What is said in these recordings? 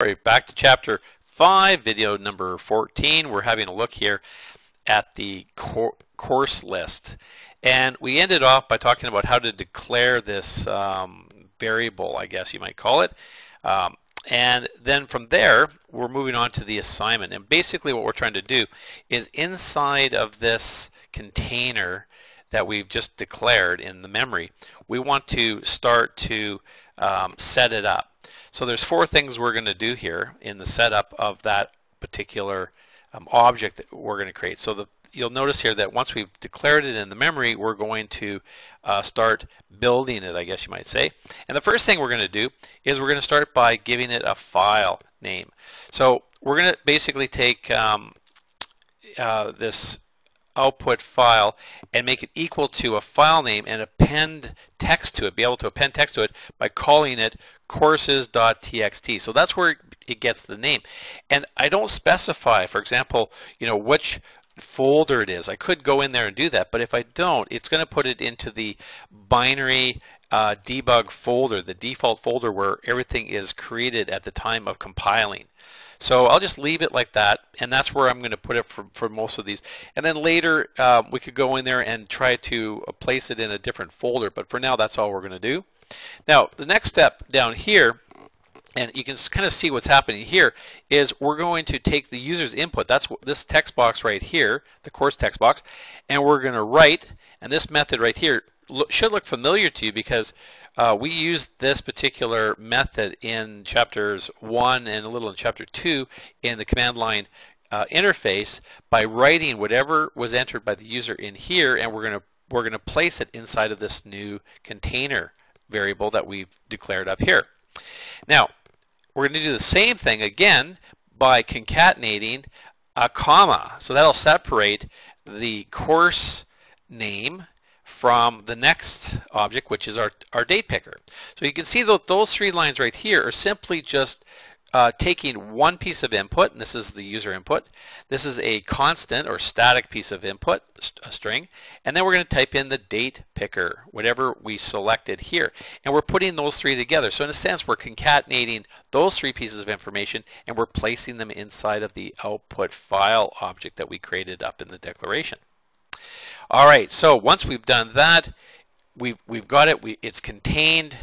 All right, back to chapter 5, video number 14. We're having a look here at the course list. And we ended off by talking about how to declare this variable, I guess you might call it. And then from there, we're moving on to the assignment. And basically what we're trying to do is inside of this container that we've just declared in the memory, we want to start to set it up. So there's 4 things we're going to do here in the setup of that particular object that we're going to create. So you'll notice here that once we've declared it in the memory, we're going to start building it, I guess you might say. And the first thing we're going to do is we're going to start by giving it a file name. So we're going to basically take this output file and make it equal to a file name and append text to it, be able to append text to it by calling it courses.txt. So that's where it gets the name. And I don't specify, for example, which folder it is. I could go in there and do that, but if I don't, it's going to put it into the binary debug folder, the default folder where everything is created at the time of compiling. So I'll just leave it like that, and that's where I'm going to put it for most of these. And then later we could go in there and try to place it in a different folder, but for now that's all we're going to do. Now the next step down here, and you can kind of see what's happening here, is we're going to take the user's input. That's this text box right here, the course text box, and we're going to write, and this method right here should look familiar to you because we used this particular method in chapters 1 and a little in chapter 2 in the command line interface by writing whatever was entered by the user in here, and we're going to place it inside of this new container variable that we've declared up here. Now we're going to do the same thing again by concatenating a comma. So that'll separate the course name from the next object, which is our date picker. So you can see that those 3 lines right here are simply just taking one piece of input, and this is the user input. This is a constant or static piece of input, a string, and then we're going to type in the date picker, whatever we selected here. And we're putting those 3 together. So in a sense, we're concatenating those 3 pieces of information and we're placing them inside of the output file object that we created up in the declaration. All right, so once we've done that, we've got it, it's contained,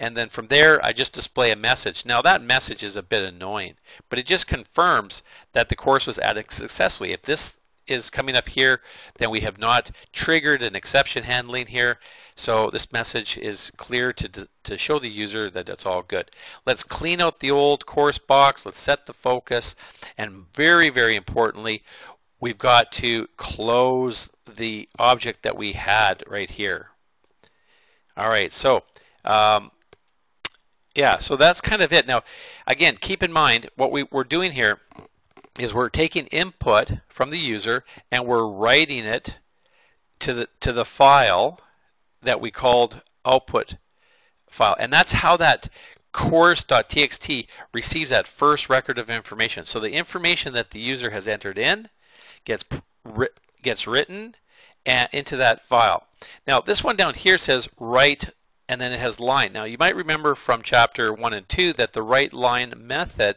and then from there I just display a message. Now that message is a bit annoying, but it just confirms that the course was added successfully. If this is coming up here, then we have not triggered an exception handling here, so this message is clear to show the user that it's all good. Let's clean out the old course box, let's set the focus, and very, very importantly, we've got to close the object that we had right here. All right, so yeah, so that's kind of it. Now, again, keep in mind what we're doing here is we're taking input from the user and we're writing it to the file that we called output file, and that's how that course.txt receives that first record of information. So the information that the user has entered in gets written into that file. Now this one down here says write, and then it has line. Now you might remember from chapter 1 and 2 that the write line method,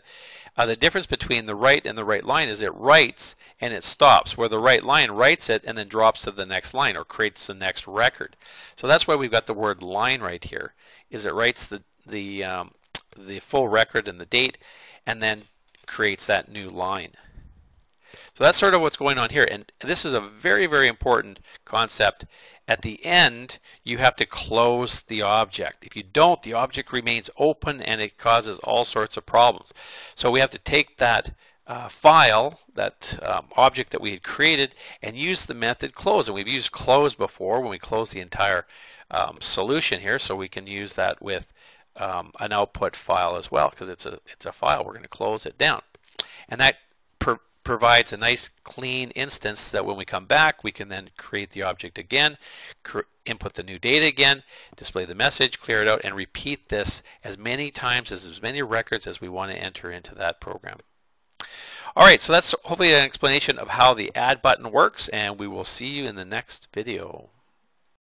the difference between the write and the write line is it writes and it stops, where the write line writes it and then drops to the next line or creates the next record. So that's why we've got the word line right here, is it writes the full record and the date and then creates that new line. So that's sort of what's going on here, and this is a very, very important concept. At the end, you have to close the object. If you don't, the object remains open and it causes all sorts of problems. So we have to take that file, that object that we had created, and use the method close. And we've used close before when we close the entire solution here, so we can use that with an output file as well, because it's a file. We're going to close it down, and that provides a nice clean instance that when we come back we can then create the object again, input the new data again, display the message, clear it out, and repeat this as many times as many records as we want to enter into that program. Alright, so that's hopefully an explanation of how the add button works, and we will see you in the next video.